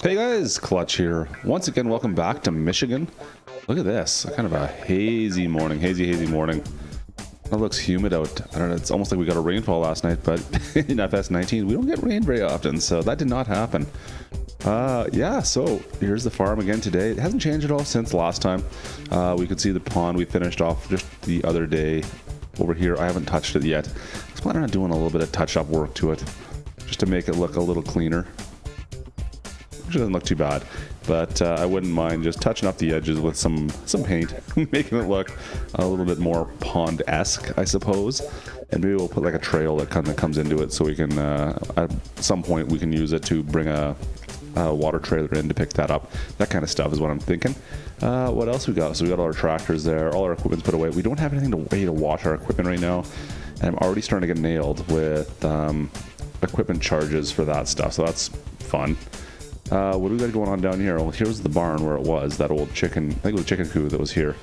Hey guys, Klutch here. Once again, welcome back to Michigan. Look at this, kind of a hazy morning, hazy morning. It looks humid out. I don't know, it's almost like we got a rainfall last night, but in FS19, we don't get rain very often, so that did not happen. Yeah, so here's the farm again today. It hasn't changed at all since last time. We could see the pond we finished off just the other day over here. I haven't touched it yet. I was planning on doing a little bit of touch-up work to it, just to make it look a little cleaner. Which doesn't look too bad, but I wouldn't mind just touching up the edges with some paint, making it look a little bit more pond-esque, I suppose. And maybe we'll put like a trail that kind of comes into it, so we can at some point we can use it to bring a water trailer in to pick that up. That kind of stuff is what I'm thinking. What else we got? So we got all our tractors there, all our equipment's put away. We don't have anything to wash our equipment right now, and I'm already starting to get nailed with equipment charges for that stuff, so that's fun. What do we got going on down here? Well, here's the barn where it was, that old chicken, I think it was a chicken coop that was here.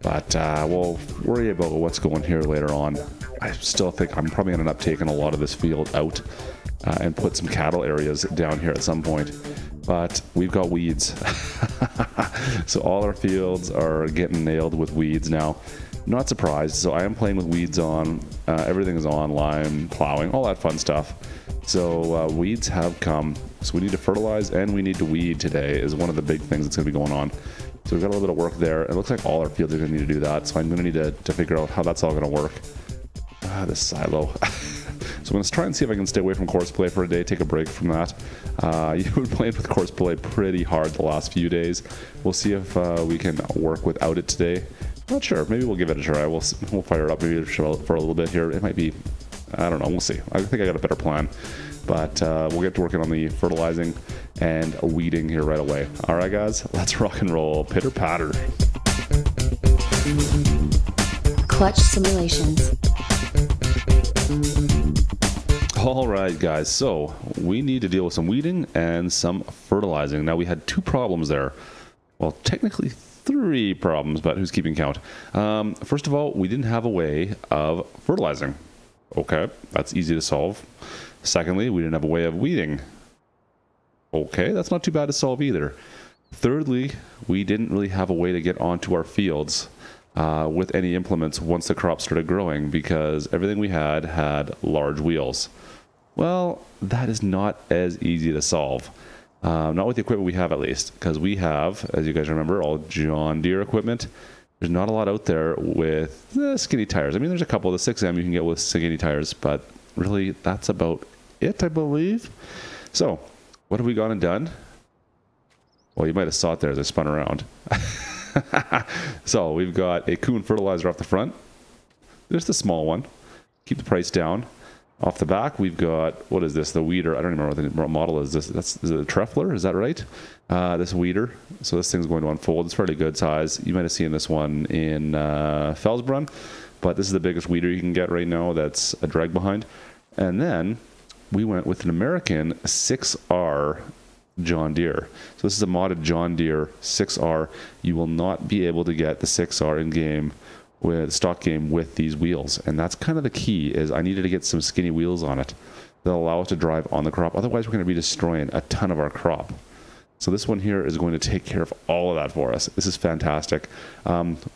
But we'll worry about what's going here later on. I still think I'm probably going to end up taking a lot of this field out and put some cattle areas down here at some point. But we've got weeds. So all our fields are getting nailed with weeds now. Not surprised. So I am playing with weeds on. Everything is on, lime, plowing, all that fun stuff. So weeds have come. So we need to fertilize and we need to weed today is one of the big things that's going to be going on. So we've got a little bit of work there. It looks like all our fields are going to need to do that. So I'm going to need to figure out how that's all going to work. This silo. So I'm going to try and see if I can stay away from course play for a day, take a break from that. You've been playing with course play pretty hard the last few days. We'll see if we can work without it today. Not sure. Maybe we'll give it a try. We'll fire it up maybe for a little bit here. It might be, I don't know. We'll see. I think I got a better plan. But we'll get to working on the fertilizing and weeding here right away. All right, guys, let's rock and roll. Pitter patter. Klutch simulations. All right, guys, so we need to deal with some weeding and some fertilizing. Now, we had two problems there. Well, technically three problems, but who's keeping count? First of all, we didn't have a way of fertilizing. Okay, that's easy to solve. Secondly, we didn't have a way of weeding. Okay, that's not too bad to solve either. Thirdly, we didn't really have a way to get onto our fields with any implements once the crop started growing, because everything we had large wheels. Well, that is not as easy to solve. Not with the equipment we have, at least, because we have, as you guys remember, all John Deere equipment. There's not a lot out there with skinny tires. I mean, there's a couple. The 6M you can get with skinny tires, but really, that's about it, I believe. So, what have we gone and done? Well, you might have saw it there as I spun around. So, we've got a Kuhn fertilizer off the front. There's the small one. Keep the price down. Off the back, we've got, what is this? The weeder. I don't even remember what the model is. Is it a Treffler? Is that right? This weeder. So this thing's going to unfold. It's fairly good size. You might have seen this one in Felsbrunn, but this is the biggest weeder you can get right now. That's a drag behind. And then we went with an American 6R John Deere. So this is a modded John Deere 6R. You will not be able to get the 6R in game with stock game with these wheels, and that's kind of the key. Is I needed to get some skinny wheels on it that allow us to drive on the crop. Otherwise, we're going to be destroying a ton of our crop. So this one here is going to take care of all of that for us. This is fantastic.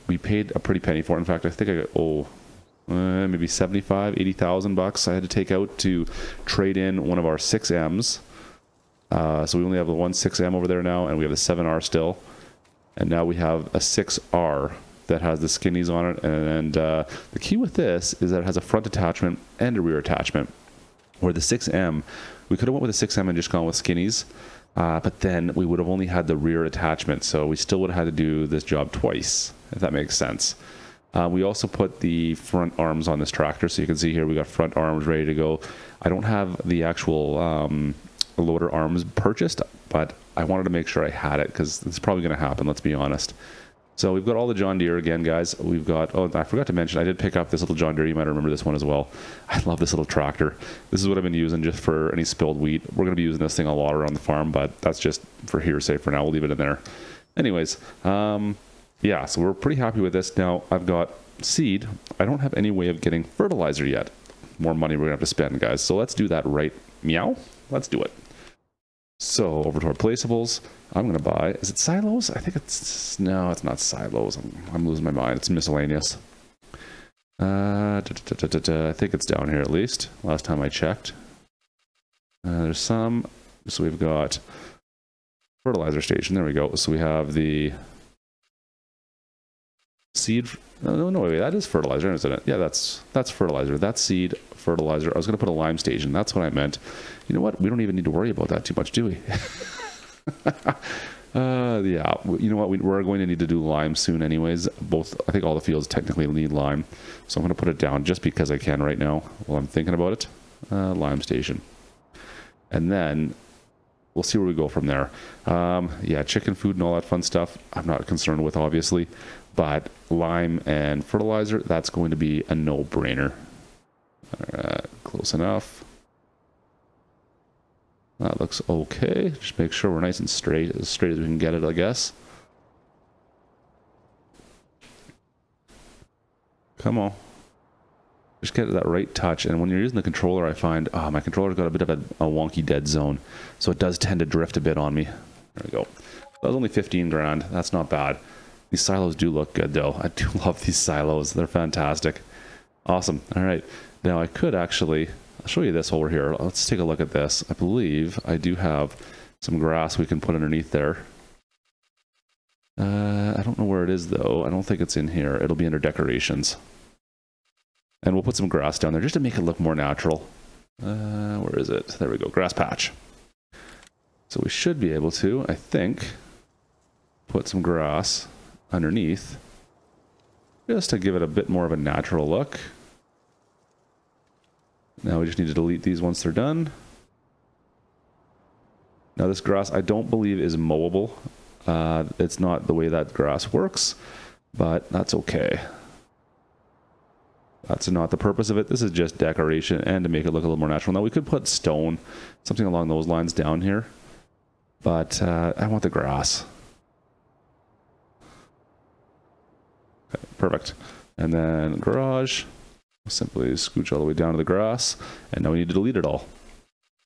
We paid a pretty penny for it. In fact, I think I got maybe 75, 80,000 bucks I had to take out to trade in one of our 6Ms. So we only have the one 6M over there now, and we have the 7R still, and now we have a 6R that has the skinnies on it. And the key with this is that it has a front attachment and a rear attachment, where the 6M, we could have went with the 6M and just gone with skinnies, but then we would have only had the rear attachment, so we still would have had to do this job twice, if that makes sense. We also put the front arms on this tractor, so you can see here we got front arms ready to go. I don't have the actual loader arms purchased, but I wanted to make sure I had it, because it's probably going to happen, let's be honest. So we've got all the John Deere again, guys. We've got, oh, I forgot to mention, I did pick up this little John Deere. You might remember this one as well. I love this little tractor. This is what I've been using just for any spilled wheat. We're going to be using this thing a lot around the farm, but that's just for hearsay for now. We'll leave it in there. Anyways, yeah, so we're pretty happy with this. Now, I've got seed. I don't have any way of getting fertilizer yet. More money we're going to have to spend, guys. So let's do that right. Meow. Let's do it. So over to our placeables, I'm going to buy, is it silos? I think it's, no, it's not silos. I'm losing my mind. It's miscellaneous. I think it's down here at least, last time I checked. There's some, so we've got fertilizer station, there we go. So we have the seed, no, wait, that is fertilizer, isn't it? Yeah, that's fertilizer. That's seed, fertilizer. I was going to put a lime station. That's what I meant. You know what? We don't even need to worry about that too much, do we? Yeah, you know what? We're going to need to do lime soon anyways. Both, I think all the fields technically need lime. So I'm going to put it down just because I can right now while I'm thinking about it. Lime station. And then we'll see where we go from there. Yeah, chicken food and all that fun stuff, I'm not concerned with, obviously. But lime and fertilizer, that's going to be a no-brainer. Close enough. That looks okay. Just make sure we're nice and straight as we can get it, I guess. Come on. Just get that right touch. And when you're using the controller, I find, my controller's got a bit of a wonky dead zone. So it does tend to drift a bit on me. There we go. That was only 15 grand. That's not bad. These silos do look good, though. I do love these silos. They're fantastic. Awesome. All right. Now, I could actually... I'll show you this over here. Let's take a look at this. I believe I do have some grass we can put underneath there. I don't know where it is, though. I don't think it's in here. It'll be under decorations. And we'll put some grass down there just to make it look more natural. Where is it? There we go. Grass patch. So we should be able to, I think, put some grass underneath just to give it a bit more of a natural look. Now we just need to delete these once they're done. Now this grass I don't believe is mowable. It's not the way that grass works, but that's okay. That's not the purpose of it. This is just decoration and to make it look a little more natural. Now we could put stone, something along those lines down here, but I want the grass. Okay, perfect. And then garage. Simply scooch all the way down to the grass, and now we need to delete it all.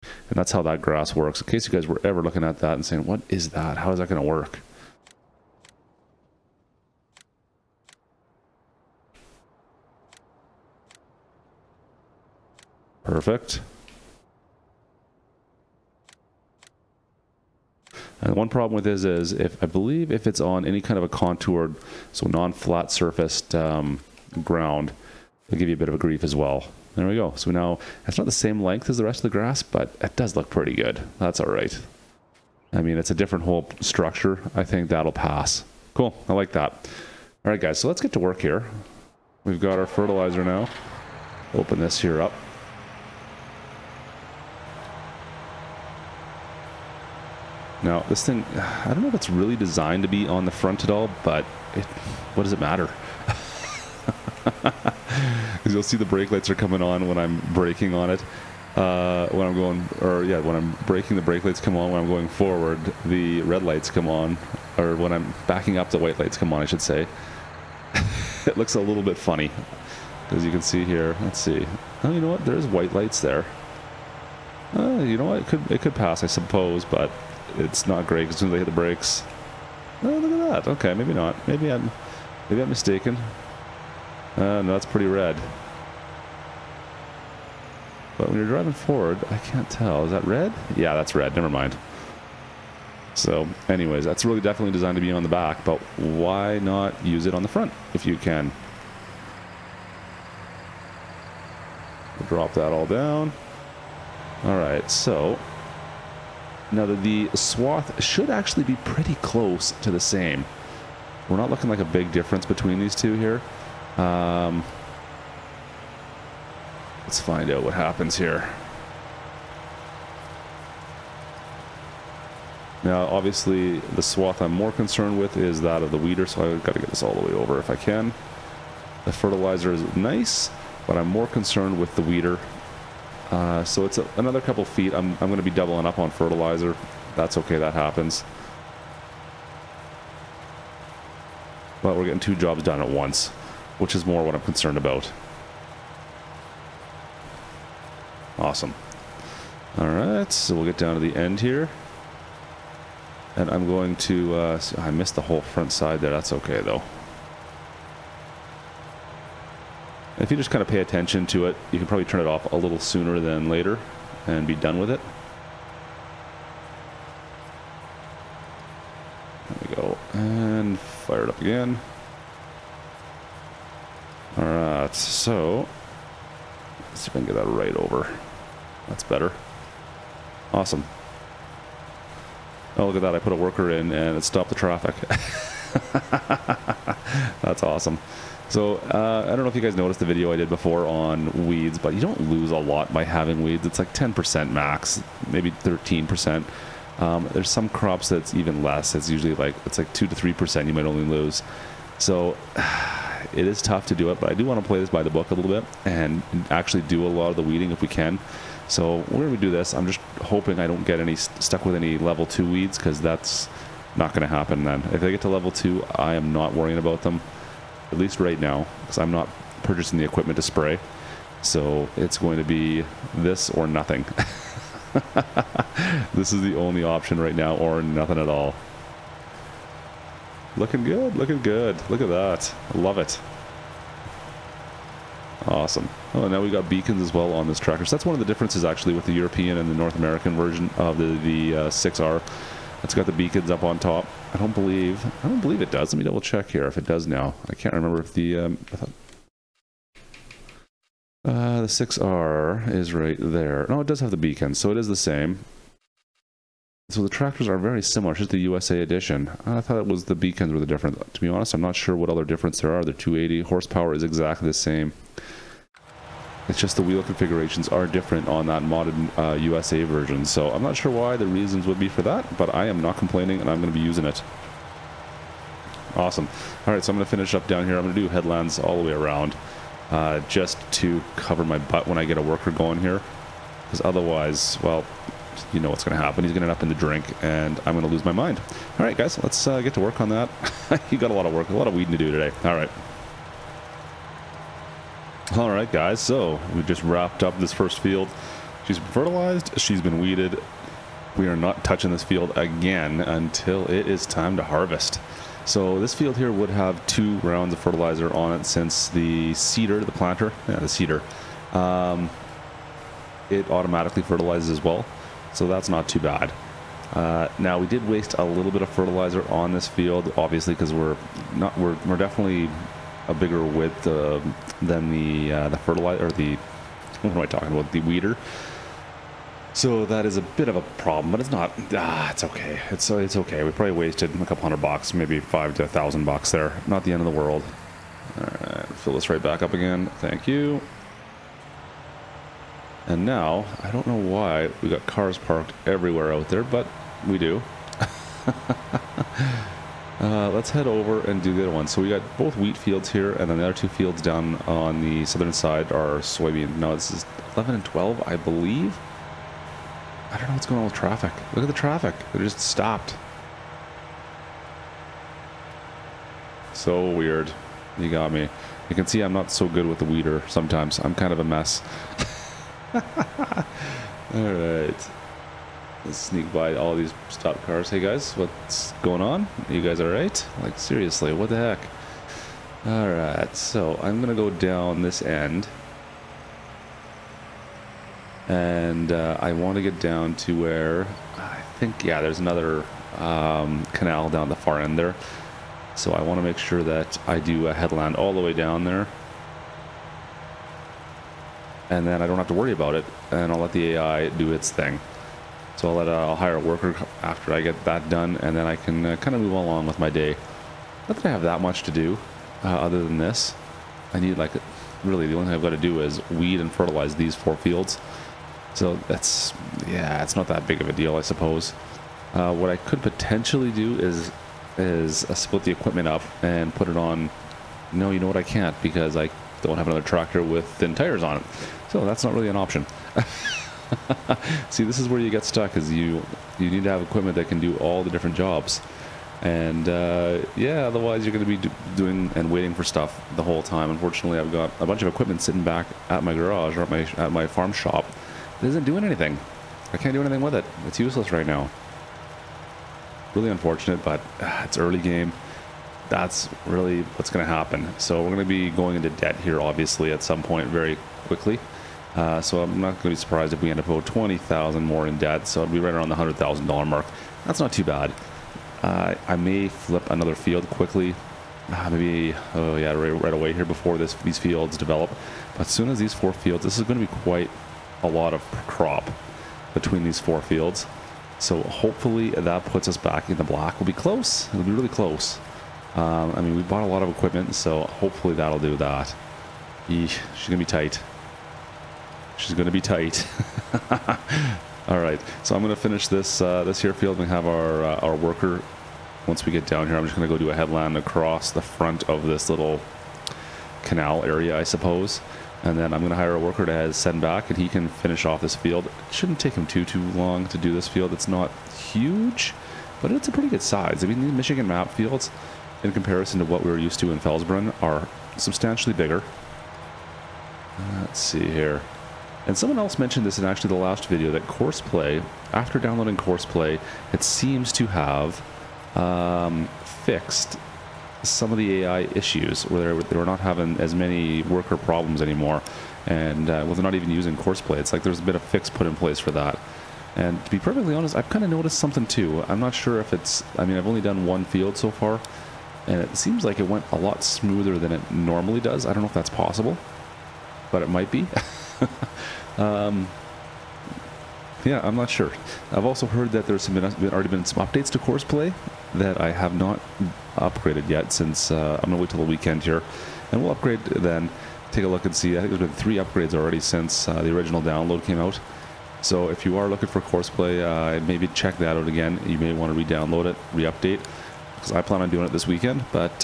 And that's how that grass works. In case you guys were ever looking at that and saying, what is that? How is that going to work? Perfect. And one problem with this is, if I believe if it's on any kind of a contoured, so non-flat surfaced ground, it'll give you a bit of a grief as well. There we go. So now, it's not the same length as the rest of the grass, but it does look pretty good. That's all right. I mean, it's a different whole structure. I think that'll pass. Cool. I like that. All right, guys. So let's get to work here. We've got our fertilizer now. Open this here up. Now, this thing, I don't know if it's really designed to be on the front at all, but what does it matter? Because you'll see the brake lights are coming on when I'm braking on it. When I'm going, or yeah, when I'm braking, the brake lights come on. When I'm going forward, the red lights come on. Or when I'm backing up, the white lights come on, I should say. It looks a little bit funny. As you can see here, let's see. Oh, you know what? There's white lights there. You know what? It could pass, I suppose, but it's not great as soon as I hit the brakes. Oh, look at that. Okay, maybe not. Maybe I'm mistaken. No, that's pretty red. But when you're driving forward, I can't tell. Is that red? Yeah, that's red. Never mind. So, anyways, that's really definitely designed to be on the back, but why not use it on the front if you can? We'll drop that all down. All right, so now the swath should actually be pretty close to the same. We're not looking like a big difference between these two here. Let's find out what happens here. Now, obviously, the swath I'm more concerned with is that of the weeder, so I've got to get this all the way over if I can. The fertilizer is nice, but I'm more concerned with the weeder. So it's another couple feet. I'm going to be doubling up on fertilizer. That's okay, that happens. But we're getting two jobs done at once, which is more what I'm concerned about. Awesome. All right, so we'll get down to the end here. And I'm going to, I missed the whole front side there. That's okay though. If you just kind of pay attention to it, you can probably turn it off a little sooner than later and be done with it. There we go. And fire it up again. Alright, so let's see if I can get that right over. That's better. Awesome. Oh, look at that. I put a worker in and it stopped the traffic. That's awesome. So, I don't know if you guys noticed the video I did before on weeds, but you don't lose a lot by having weeds. It's like 10% max, maybe 13%. There's some crops that's even less. It's usually like, it's like 2 to 3% you might only lose. So, it is tough to do it, but I do want to play this by the book a little bit and actually do a lot of the weeding if we can. So we're going to do this. I'm just hoping I don't get any stuck with any level 2 weeds, because that's not going to happen then. If I get to level 2, I am not worrying about them, at least right now, because I'm not purchasing the equipment to spray. So it's going to be this or nothing. This is the only option right now, or nothing at all. Looking good, looking good. Look at that. I love it. Awesome. Oh, and now we got beacons as well on this tractor. So that's one of the differences actually with the European and the North American version of the 6R. It's got the beacons up on top. I don't believe it does. Let me double check here if it does now. I can't remember if the the 6R is right there. No, it does have the beacons, so it is the same. So the tractors are very similar. It's just the USA edition. I thought it was the beacons were the difference. To be honest, I'm not sure what other difference there are. The 280 horsepower is exactly the same. It's just the wheel configurations are different on that modded USA version. So I'm not sure why the reasons would be for that, but I am not complaining and I'm going to be using it. Awesome. All right, so I'm going to finish up down here. I'm going to do headlands all the way around just to cover my butt when I get a worker going here. Because otherwise, well, you know what's going to happen. He's going to end up in the drink and I'm going to lose my mind. All right, guys, let's get to work on that. You got a lot of work, a lot of weeding to do today. All right. All right, guys, so we just wrapped up this first field. She's been fertilized, she's been weeded. We are not touching this field again until it is time to harvest. So this field here would have 2 rounds of fertilizer on it, since the seeder, the planter, the seeder, it automatically fertilizes as well. So that's not too bad. Now we did waste a little bit of fertilizer on this field, obviously, because we're definitely a bigger width than the fertilizer, or the, what am I talking about, the weeder. So that is a bit of a problem, but it's not, it's okay. It's okay. We probably wasted a couple $100, maybe $5 to $1,000 there. Not the end of the world. All right, fill this right back up again. Thank you. And now, I don't know why we got cars parked everywhere out there, but we do. Let's head over and do the other one. So we got both wheat fields here, and then the other 2 fields down on the southern side are soybean. No, this is 11 and 12, I believe. I don't know what's going on with traffic. Look at the traffic. It just stopped. So weird. You got me. You can see I'm not so good with the weeder sometimes. I'm kind of a mess. Alright. Let's sneak by all these stopped cars. Hey guys, what's going on? You guys alright? Like, seriously, what the heck? Alright, so I'm gonna go down this end. And I want to get down to where, I think, yeah, there's another canal down the far end there. So I want to make sure that I do a headland all the way down there. And then I don't have to worry about it, and I'll let the AI do its thing. So I'll hire a worker after I get that done, and then I can kind of move along with my day. Not that I have that much to do, other than this. I need, like, really the only thing I've got to do is weed and fertilize these 4 fields. So that's, yeah, it's not that big of a deal, I suppose. What I could potentially do is split the equipment up and put it on. No, you know what, I can't, because I don't have another tractor with thin tires on it. So that's not really an option. See, this is where you get stuck, is you need to have equipment that can do all the different jobs. And yeah, otherwise you're going to be doing and waiting for stuff the whole time. Unfortunately, I've got a bunch of equipment sitting back at my garage, or at my farm shop. It isn't doing anything. I can't do anything with it. It's useless right now. really unfortunate, but it's early game. That's really what's going to happen. So we're going to be going into debt here, obviously, at some point very quickly. So I'm not going to be surprised if we end up about 20,000 more in debt. So it'll be right around the $100,000 mark. That's not too bad. I may flip another field quickly. Maybe, oh yeah, right away here before these fields develop. But as soon as these 4 fields, this is going to be quite a lot of crop between these 4 fields. So hopefully that puts us back in the black. We'll be close. It'll be really close. I mean, we bought a lot of equipment, so hopefully that'll do that. Eesh, she's going to be tight. She's going to be tight. All right, so I'm going to finish this this here field and have our worker. Once we get down here, I'm just going to go do a headland across the front of this little canal area, I suppose. And then I'm going to hire a worker to send back, and he can finish off this field. It shouldn't take him too long to do this field. It's not huge, but it's a pretty good size. I mean, the Michigan map fields, in comparison to what we were used to in Felsbrunn, are substantially bigger. Let's see here. And someone else mentioned this in actually the last video, that Courseplay, after downloading Courseplay, it seems to have fixed some of the AI issues where they're not having as many worker problems anymore, and well, they're not even using Courseplay. It's like there's been a fix put in place for that. And to be perfectly honest, I've kind of noticed something too. I'm not sure if it's, I mean, I've only done 1 field so far, and it seems like it went a lot smoother than it normally does. I don't know if that's possible, but it might be. Yeah, I'm not sure. I've also heard that there's already been some updates to Courseplay that I have not upgraded yet, since I'm going to wait till the weekend here, and we'll upgrade then, take a look and see. I think there's been 3 upgrades already since the original download came out. So if you are looking for Courseplay, maybe check that out again. You may want to re-download it, re-update, because I plan on doing it this weekend, but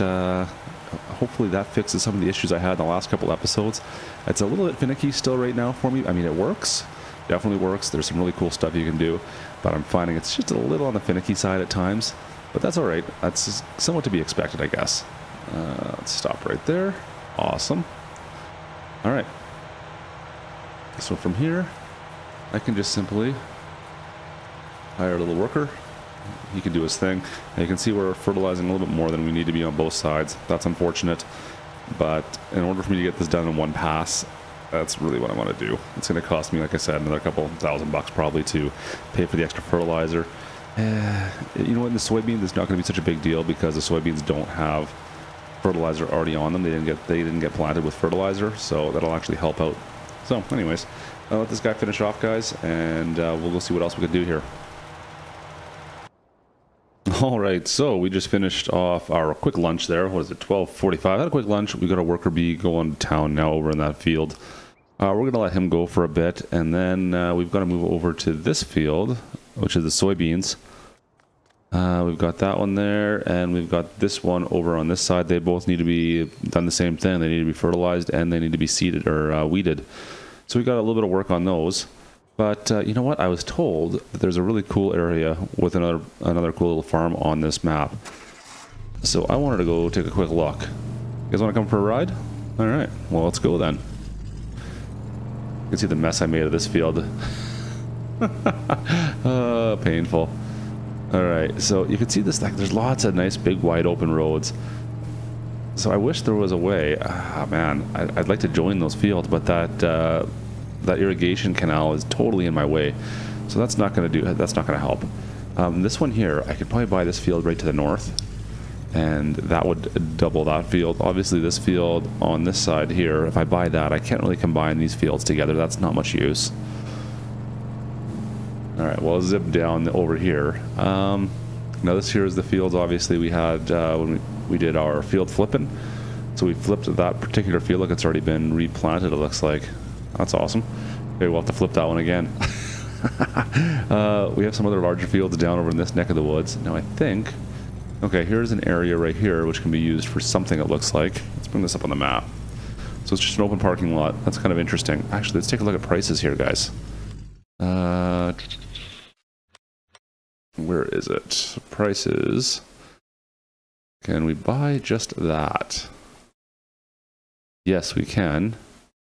hopefully that fixes some of the issues I had in the last couple episodes. It's a little bit finicky still right now for me. I mean, it works. Definitely works. There's some really cool stuff you can do, but I'm finding it's just a little on the finicky side at times, but that's all right. That's somewhat to be expected, I guess. Let's stop right there. Awesome. All right. So from here, I can just simply hire a little worker. He can do his thing. And you can see we're fertilizing a little bit more than we need to be on both sides. That's unfortunate, but in order for me to get this done in one pass, that's really what I want to do. It's going to cost me, like I said, another couple $1,000 probably to pay for the extra fertilizer. You know what, in the soybeans, it's not going to be such a big deal because the soybeans don't have fertilizer already on them. They didn't get planted with fertilizer, so that'll actually help out. So anyways, I'll let this guy finish off, guys, and we'll go see what else we can do here. All right, so we just finished off our quick lunch there. What is it, 12:45? I had a quick lunch. We got a worker bee going to town now over in that field. We're going to let him go for a bit, and then we've got to move over to this field, which is the soybeans. We've got that one there, and we've got this one over on this side. They both need to be done the same thing. They need to be fertilized, and they need to be seeded or weeded. So we got a little bit of work on those. But you know what? I was told that there's a really cool area with another cool little farm on this map. So I wanted to go take a quick look. You guys want to come for a ride? All right. Well, let's go then. You can see the mess I made of this field. Painful. All right. So you can see this. Like, there's lots of nice, big, wide open roads. So I wish there was a way. Man, I'd like to join those fields, but that irrigation canal is totally in my way, so that's not going to help. This one here, I could probably buy this field right to the north, and that would double that field. Obviously this field on this side here, if I buy that, I can't really combine these fields together. That's not much use. All right, well, I'll zip down over here. Now this here is the fields obviously we had when we did our field flipping. So we flipped that particular field. Look, it's already been replanted, it looks like. That's awesome. Okay, we'll have to flip that one again. We have some other larger fields down over in this neck of the woods. Now I think, okay, here's an area right here which can be used for something, it looks like. Let's bring this up on the map. So it's just an open parking lot. That's kind of interesting. Actually, let's take a look at prices here, guys. Where is it? Prices. Can we buy just that? Yes, we can.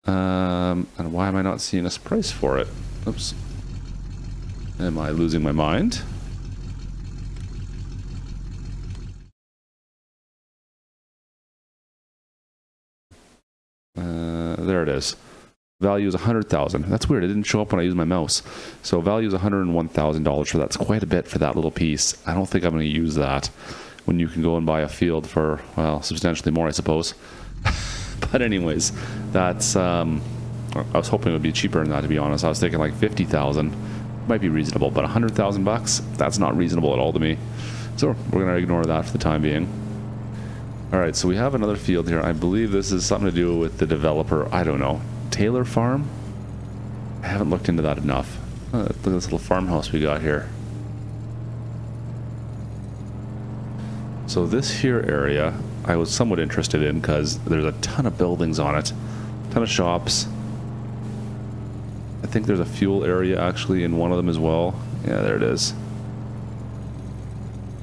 And why am I not seeing a price for it? Oops. Am I losing my mind? There it is. Value is 100,000. That's weird. It didn't show up when I used my mouse. So value is $101,000 for that. It's quite a bit for that little piece. I don't think I'm going to use that when you can go and buy a field for, well, substantially more, I suppose. But anyways, that's, I was hoping it would be cheaper than that, to be honest. I was thinking like 50,000 might be reasonable, but 100,000 bucks, that's not reasonable at all to me. So we're going to ignore that for the time being. All right, so we have another field here. I believe this is something to do with the developer. I don't know. Taylor Farm? I haven't looked into that enough. Look at this little farmhouse we got here. So this here area I was somewhat interested in because there's a ton of buildings on it, a ton of shops. I think there's a fuel area actually in one of them as well. Yeah, there it is.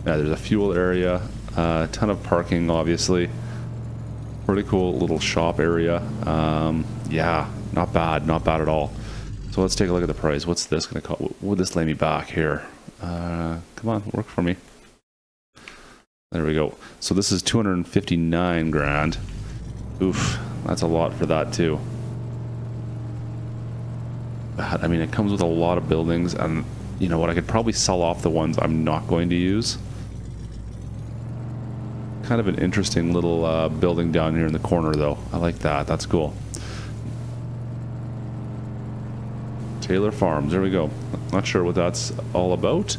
Yeah, there's a fuel area, a ton of parking obviously. Pretty cool little shop area. Yeah, not bad at all. So let's take a look at the price. What's this gonna cost? What would this lay me back here? Come on, work for me. There we go. So this is 259 grand. Oof, that's a lot for that too. I mean, it comes with a lot of buildings, and you know what? I could probably sell off the ones I'm not going to use. Kind of an interesting little building down here in the corner, though. I like that. That's cool. Taylor Farms. There we go. Not sure what that's all about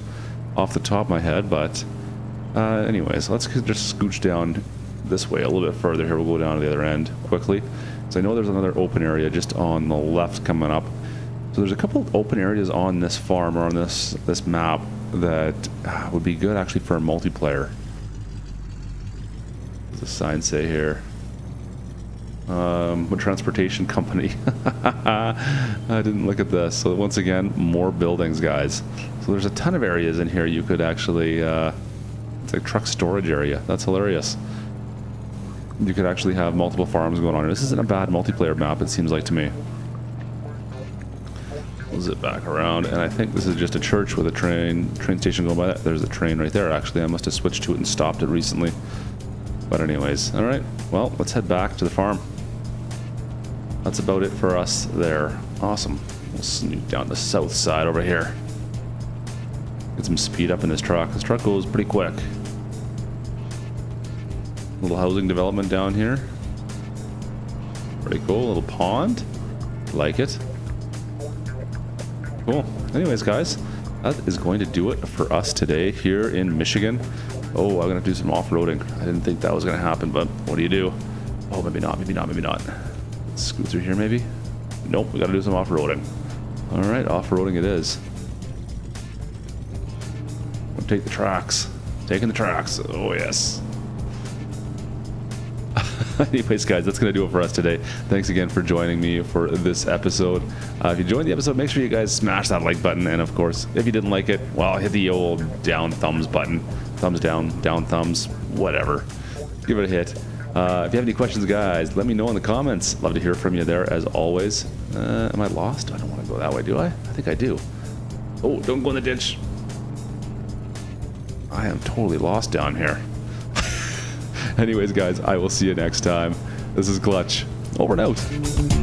off the top of my head, but anyways, let's just scooch down this way a little bit further here. We'll go down to the other end quickly. So I know there's another open area just on the left coming up. So there's a couple of open areas on this farm or on this map that would be good actually for a multiplayer. What's the sign say here? What transportation company? I didn't look at this. So once again, more buildings, guys. So there's a ton of areas in here you could actually it's like truck storage area. That's hilarious. You could actually have multiple farms going on. This isn't a bad multiplayer map, it seems like to me. We'll zip back around, and I think this is just a church with a train station going by. That there's a train right there. Actually, I must have switched to it and stopped it recently. But anyways, all right. Well, let's head back to the farm. That's about it for us there. Awesome. We'll sneak down the south side over here. Get some speed up in this truck. This truck goes pretty quick. Little housing development down here. Pretty cool. Little pond. Like it. Cool. Anyways, guys, that is going to do it for us today here in Michigan. Oh, I'm gonna do some off-roading. I didn't think that was gonna happen, but what do you do? Oh, maybe not, maybe not, maybe not. Let's scoot through here, maybe? Nope, we gotta do some off-roading. All right, off-roading it is. We'll take the tracks. Taking the tracks. Oh, yes. Anyways, guys, that's going to do it for us today. Thanks again for joining me for this episode. If you enjoyed the episode, make sure you guys smash that like button. And, of course, if you didn't like it, well, hit the old down thumbs button. Thumbs down, down thumbs, whatever. Give it a hit. If you have any questions, guys, let me know in the comments. Love to hear from you there, as always. Am I lost? I don't want to go that way, do I? I think I do. Oh, don't go in the ditch. I am totally lost down here. Anyways, guys, I will see you next time. This is Klutch. Over and out.